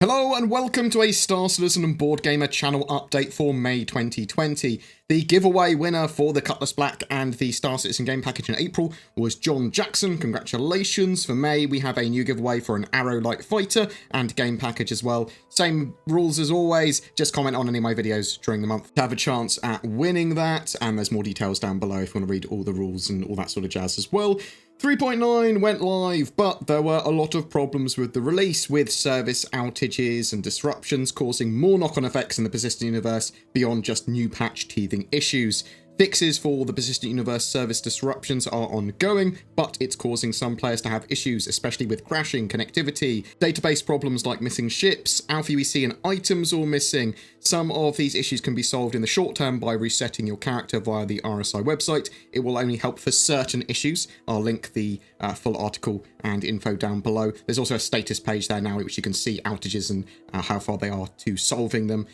Hello and welcome to a Star Citizen and BoredGamer channel update for May 2020. The giveaway winner for the Cutlass Black and the Star Citizen game package in April was John Jackson. Congratulations. For May, we have a new giveaway for an Arrow Light Fighter and game package as well. Same rules as always, just comment on any of my videos during the month to have a chance at winning that, and there's more details down below if you want to read all the rules and all that sort of jazz as well. 3.9 went live, but there were a lot of problems with the release, with service outages and disruptions causing more knock-on effects in the persistent universe beyond just new patch teething issues. Fixes for the persistent universe service disruptions are ongoing, but it's causing some players to have issues, especially with crashing, connectivity, database problems like missing ships, Alpha UEC and items all missing. Some of these issues can be solved in the short term by resetting your character via the RSI website. It will only help for certain issues. I'll link the full article and info down below. There's also a status page there now which you can see outages and how far they are to solving them,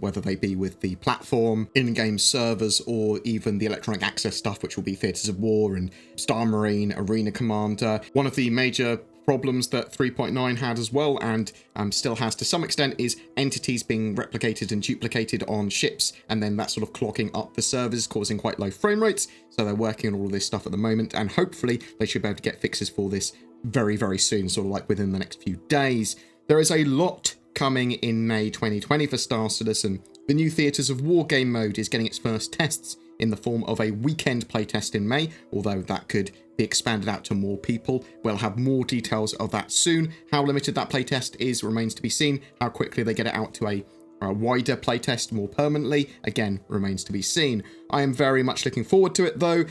whether they be with the platform, in-game servers, or even the electronic access stuff, which will be Theatres of War and Star Marine, Arena Commander. One of the major problems that 3.9 had as well, and still has to some extent, is entities being replicated and duplicated on ships, and then that sort of clogging up the servers, causing quite low frame rates. So they're working on all of this stuff at the moment, and hopefully they should be able to get fixes for this very, very soon, sort of like within the next few days. There is a lot coming in May 2020 for Star Citizen. The new Theatres of War game mode is getting its first tests in the form of a weekend playtest in May, although that could be expanded out to more people. We'll have more details of that soon. How limited that playtest is remains to be seen. How quickly they get it out to a wider playtest more permanently, again, remains to be seen. I am very much looking forward to it, though.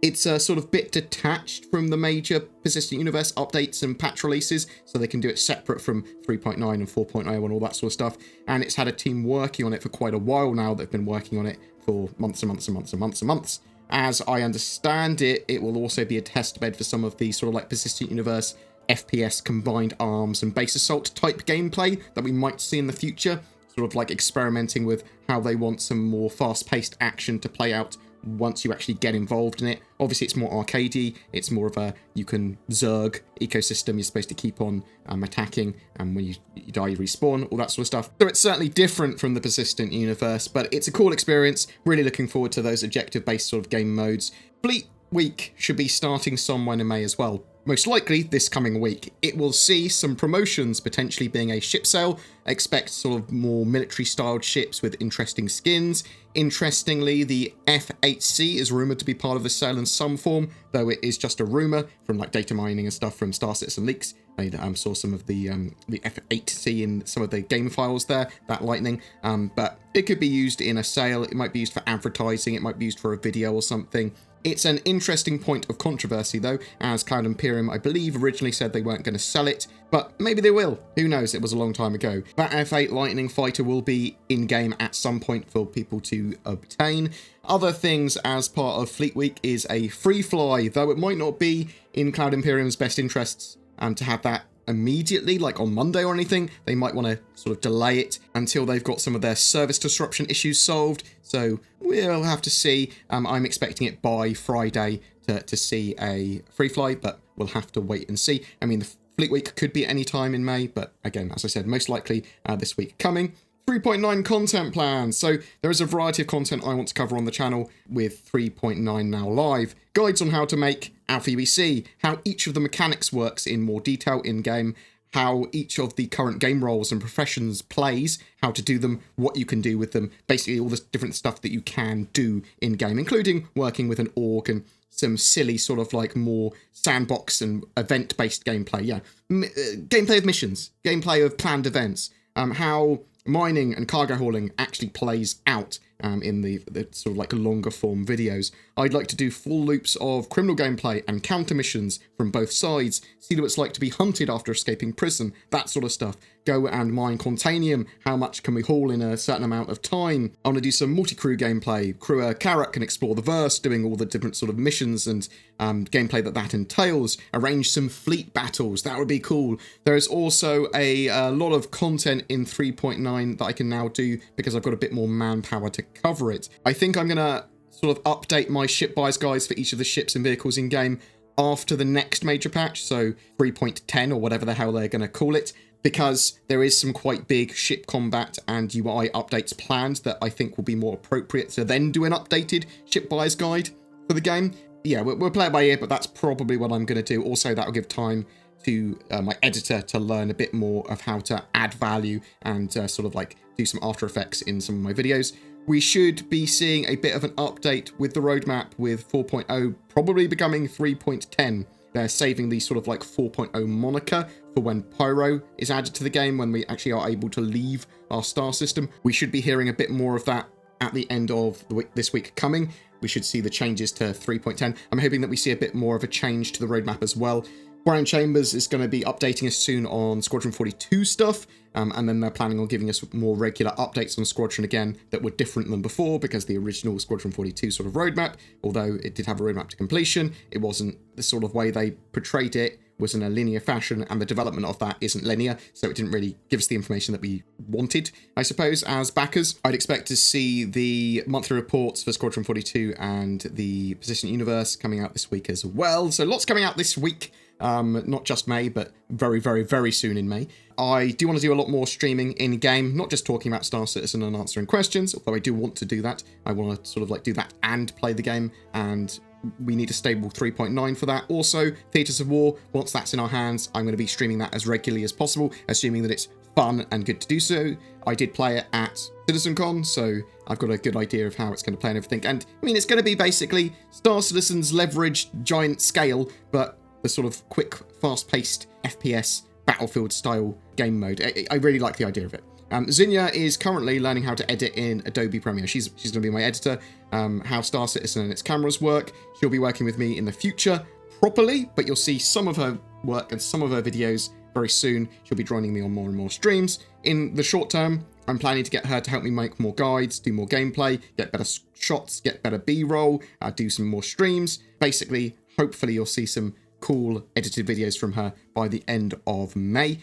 It's a sort of bit detached from the major Persistent Universe updates and patch releases, so they can do it separate from 3.9 and 4.0 and all that sort of stuff. And it's had a team working on it for quite a while now. They've been working on it for months and months and months and months and months. As I understand it, it will also be a test bed for some of the sort of like Persistent Universe FPS combined arms and base assault type gameplay that we might see in the future, sort of like experimenting with how they want some more fast-paced action to play out once you actually get involved in it. Obviously it's more arcadey, it's more of a you can zerg ecosystem. You're supposed to keep on attacking, and when you die you respawn, all that sort of stuff. So it's certainly different from the Persistent Universe, but it's a cool experience. Really looking forward to those objective based sort of game modes. Fleet Week should be starting somewhere in May as well. Most likely this coming week. It will see some promotions, potentially being a ship sale. Expect sort of more military styled ships with interesting skins. Interestingly, the F8C is rumoured to be part of the sale in some form, though it is just a rumour from like data mining and stuff from Star Citizen leaks. I saw some of the F8C in some of the game files there, that lightning, but it could be used in a sale. It might be used for advertising, it might be used for a video or something. It's an interesting point of controversy though, as Cloud Imperium, I believe, originally said they weren't going to sell it, but maybe they will. Who knows? It was a long time ago. That F8 Lightning Fighter will be in-game at some point for people to obtain. Other things as part of Fleet Week is a free fly, though it might not be in Cloud Imperium's best interests to have that immediately, like on Monday or anything. They might want to sort of delay it until they've got some of their service disruption issues solved. So we'll have to see. I'm expecting it by Friday to see a free fly, but we'll have to wait and see. I mean, the Fleet Week could be any time in May, but again, as I said, most likely this week coming. 3.9 content plans. So there is a variety of content I want to cover on the channel with 3.9 now live. Guides on how to make Alpha UEC, how each of the mechanics works in more detail in-game, how each of the current game roles and professions plays, how to do them, what you can do with them, basically all the different stuff that you can do in-game, including working with an org and some silly sort of like more sandbox and event-based gameplay. Yeah, gameplay of missions, gameplay of planned events, how mining and cargo hauling actually plays out in the sort of like longer form videos. I'd like to do full loops of criminal gameplay and counter missions from both sides, see what it's like to be hunted after escaping prison, that sort of stuff. Go and mine Contanium, how much can we haul in a certain amount of time. I want to do some multi-crew gameplay. Crew a Carrot can explore the verse, doing all the different sort of missions and gameplay that entails. Arrange some fleet battles, that would be cool. There is also a lot of content in 3.9 that I can now do because I've got a bit more manpower to cover it. I think I'm going to sort of update my ship buys guides for each of the ships and vehicles in game after the next major patch, so 3.10 or whatever the hell they're going to call it. because there is some quite big ship combat and UI updates planned that I think will be more appropriate to then do an updated ship buyer's guide for the game. Yeah, we'll play it by ear, but that's probably what I'm going to do. Also, that'll give time to my editor to learn a bit more of how to add value and sort of like do some After Effects in some of my videos. We should be seeing a bit of an update with the roadmap with 4.0 probably becoming 3.10. They're saving the sort of like 4.0 moniker for when Pyro is added to the game, when we actually are able to leave our star system. We should be hearing a bit more of that at the end of the week, this week coming. We should see the changes to 3.10. I'm hoping that we see a bit more of a change to the roadmap as well. Brian Chambers is going to be updating us soon on Squadron 42 stuff, and then they're planning on giving us more regular updates on Squadron again that were different than before, because the original Squadron 42 sort of roadmap, although it did have a roadmap to completion, it wasn't the sort of way they portrayed it, was in a linear fashion, and the development of that isn't linear, so it didn't really give us the information that we wanted, I suppose, as backers. I'd expect to see the monthly reports for Squadron 42 and the Persistent Universe coming out this week as well, so lots coming out this week. Not just May, but very, very, very soon in May. I do want to do a lot more streaming in-game, not just talking about Star Citizen and answering questions, although I do want to do that. I want to sort of like do that and play the game, and we need a stable 3.9 for that. Also, Theatres of War, once that's in our hands, I'm going to be streaming that as regularly as possible, assuming that it's fun and good to do so. I did play it at CitizenCon, so I've got a good idea of how it's going to play and everything. And, I mean, it's going to be basically Star Citizen's leveraged giant scale, but the sort of quick, fast-paced FPS Battlefield-style game mode. I really like the idea of it. Zinnia is currently learning how to edit in Adobe Premiere. She's going to be my editor, how Star Citizen and its cameras work. She'll be working with me in the future properly, but you'll see some of her work and some of her videos very soon. She'll be joining me on more and more streams. In the short term, I'm planning to get her to help me make more guides, do more gameplay, get better shots, get better B-roll, do some more streams. Basically, hopefully you'll see some cool edited videos from her by the end of May.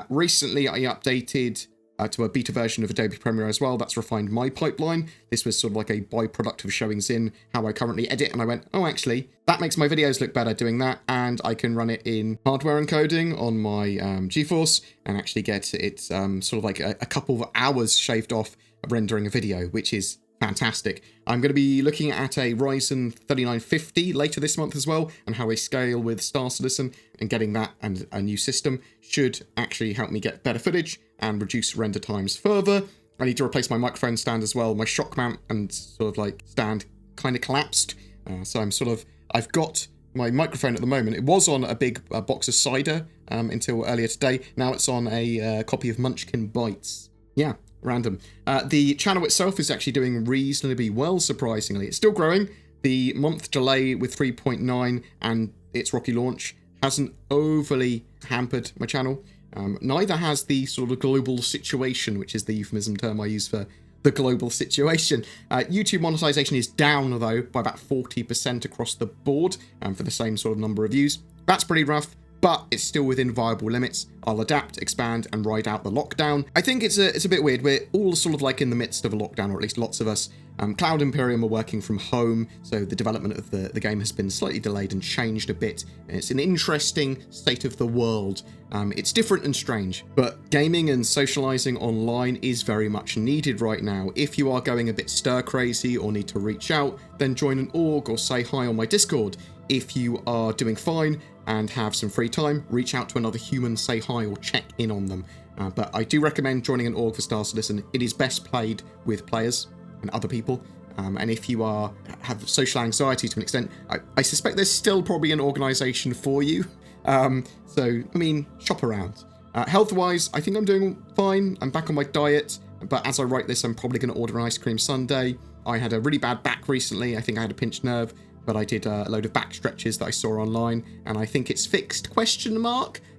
Recently, I updated to a beta version of Adobe Premiere as well. That's refined my pipeline. This was sort of like a byproduct of showing Zin how I currently edit, and I went, oh, actually, that makes my videos look better doing that, and I can run it in hardware encoding on my GeForce and actually get it sort of like a couple of hours shaved off rendering a video, which is fantastic. I'm going to be looking at a Ryzen 3950 later this month as well, and how they scale with Star Citizen, and getting that and a new system should actually help me get better footage and reduce render times further. I need to replace my microphone stand as well. My shock mount and sort of like stand kind of collapsed, so I've got my microphone at the moment. It was on a big box of cider until earlier today. Now it's on a copy of Munchkin Bites. Yeah. Random. The channel itself is actually doing reasonably well, surprisingly. It's still growing. The month delay with 3.9 and its rocky launch hasn't overly hampered my channel. Neither has the sort of global situation, which is the euphemism term I use for the global situation. YouTube monetization is down, though, by about 40% across the board for the same sort of number of views. That's pretty rough, but it's still within viable limits. I'll adapt, expand, and ride out the lockdown. I think it's a bit weird. We're all sort of like in the midst of a lockdown, or at least lots of us. Cloud Imperium are working from home, so the development of the game has been slightly delayed and changed a bit. It's an interesting state of the world. It's different and strange, but gaming and socializing online is very much needed right now. If you are going a bit stir-crazy or need to reach out, then join an org or say hi on my Discord. If you are doing fine and have some free time, reach out to another human, say hi, or check in on them. But I do recommend joining an org for Star Citizen. It is best played with players and other people. And if you have social anxiety to an extent, I suspect there's still probably an organization for you. So, I mean, shop around. Health-wise, I think I'm doing fine. I'm back on my diet. But as I write this, I'm probably going to order an ice cream sundae. I had a really bad back recently. I think I had a pinched nerve. But I did a load of back stretches that I saw online, and I think it's fixed, ?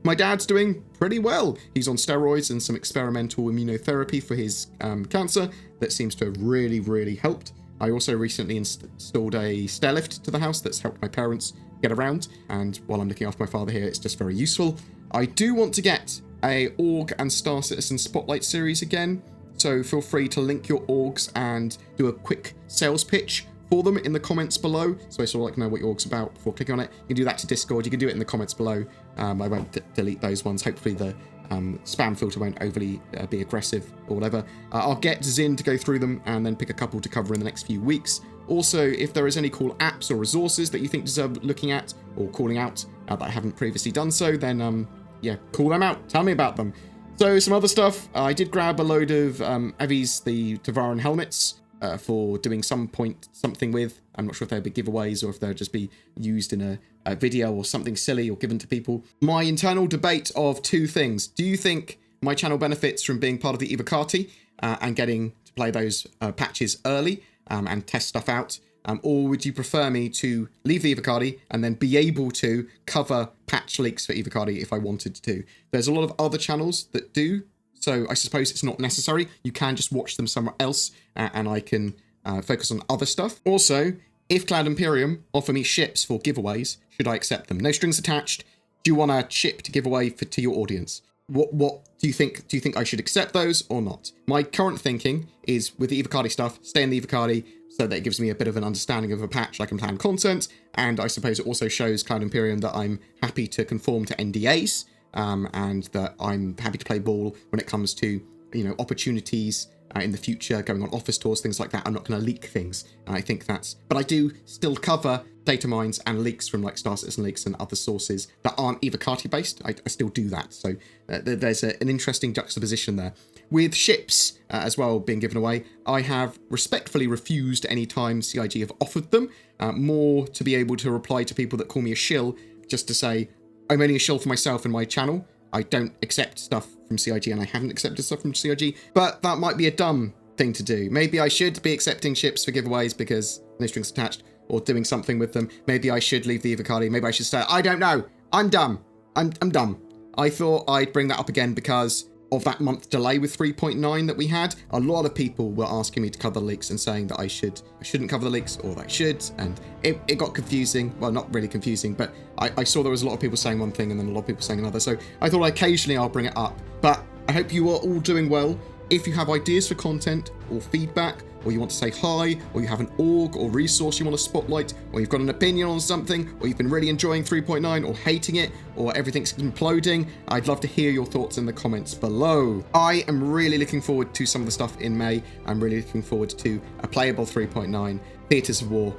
My dad's doing pretty well. He's on steroids and some experimental immunotherapy for his cancer that seems to have really, really helped. I also recently installed a stair lift to the house that's helped my parents get around, and while I'm looking after my father here, it's just very useful. I do want to get a Org and Star Citizen Spotlight series again, so feel free to link your orgs and do a quick sales pitch for them in the comments below, so I sort of like know what your org's about before clicking on it. You can do that to Discord, you can do it in the comments below. I won't delete those ones. Hopefully the spam filter won't overly be aggressive or whatever. I'll get Zin to go through them and then pick a couple to cover in the next few weeks. Also, if there is any cool apps or resources that you think deserve looking at or calling out that I haven't previously done so, then yeah, call them out. Tell me about them. So some other stuff. I did grab a load of Evi's, the Tavaran helmets for doing something with. I'm not sure if they'll be giveaways or if they'll just be used in a video or something silly or given to people. My internal debate of two things. Do you think my channel benefits from being part of the Evocati and getting to play those patches early and test stuff out? Or would you prefer me to leave the Evocati and then be able to cover patch leaks for Evocati if I wanted to? There's a lot of other channels that do, so I suppose it's not necessary. You can just watch them somewhere else and I can focus on other stuff. Also, if Cloud Imperium offer me ships for giveaways, should I accept them? No strings attached. Do you want a ship to give away to your audience? What do you think? Do you think I should accept those or not? My current thinking is with the Evocati stuff, stay in the Evocati so that it gives me a bit of an understanding of a patch. I can plan content, and I suppose it also shows Cloud Imperium that I'm happy to conform to NDAs and that I'm happy to play ball when it comes to, you know, opportunities in the future, going on office tours, things like that. I'm not going to leak things. I think that's... But I do still cover data mines and leaks from like Star Citizen leaks and other sources that aren't Evocati based. I still do that. So there's an interesting juxtaposition there. With ships as well being given away, I have respectfully refused any time CIG have offered them, more to be able to reply to people that call me a shill, just to say, I'm only a shill for myself and my channel. I don't accept stuff from CIG and I haven't accepted stuff from CIG, but that might be a dumb thing to do. Maybe I should be accepting ships for giveaways because no strings attached, or doing something with them. Maybe I should leave the Evocati. Maybe I should stay. I don't know. I'm dumb. I'm dumb. I thought I'd bring that up again because of that month delay with 3.9 that we had. A lot of people were asking me to cover the leaks and saying that I shouldn't cover the leaks, or that I should, and it got confusing. Well, not really confusing, but I saw there was a lot of people saying one thing and then a lot of people saying another, so I thought occasionally I'll bring it up. But I hope you are all doing well. If you have ideas for content or feedback, or you want to say hi, or you have an org or resource you want to spotlight, or you've got an opinion on something, or you've been really enjoying 3.9 or hating it, or everything's imploding, I'd love to hear your thoughts in the comments below. I am really looking forward to some of the stuff in May. I'm really looking forward to a playable 3.9, Theatres of War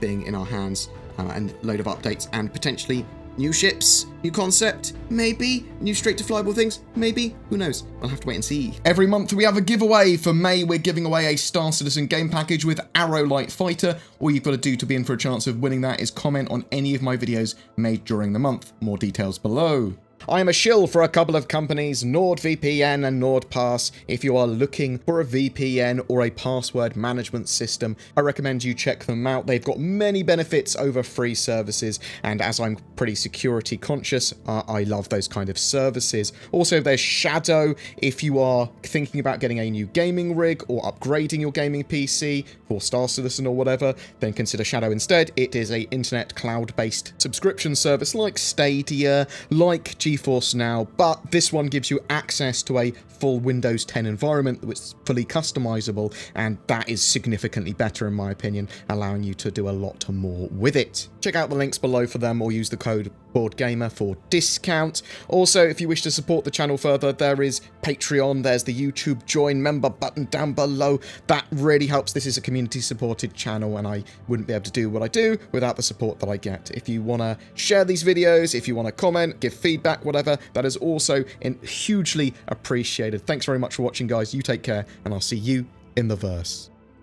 being in our hands, and a load of updates, and potentially new ships, new concept, maybe new straight-to-flyable things, maybe, who knows, I'll have to wait and see. Every month we have a giveaway. For May, we're giving away a Star Citizen game package with Arrow Light Fighter. All you've got to do to be in for a chance of winning that is comment on any of my videos made during the month. More details below. I am a shill for a couple of companies, NordVPN and NordPass. If you are looking for a VPN or a password management system, I recommend you check them out. They've got many benefits over free services, and as I'm pretty security conscious, I love those kind of services. Also, there's Shadow. If you are thinking about getting a new gaming rig or upgrading your gaming PC for Star Citizen or whatever, then consider Shadow instead. It is an internet cloud-based subscription service like Stadia, like GeForce Now, but this one gives you access to a full Windows 10 environment which is fully customizable, and that is significantly better in my opinion, allowing you to do a lot more with it. Check out the links below for them, or use the code BoredGamer for discount. Also, if you wish to support the channel further, there is Patreon, there's the YouTube join member button down below. That really helps. This is a community supported channel and I wouldn't be able to do what I do without the support that I get. If you want to share these videos, if you want to comment, give feedback, whatever, that is also hugely appreciated. Thanks very much for watching, guys. You take care, and I'll see you in the verse.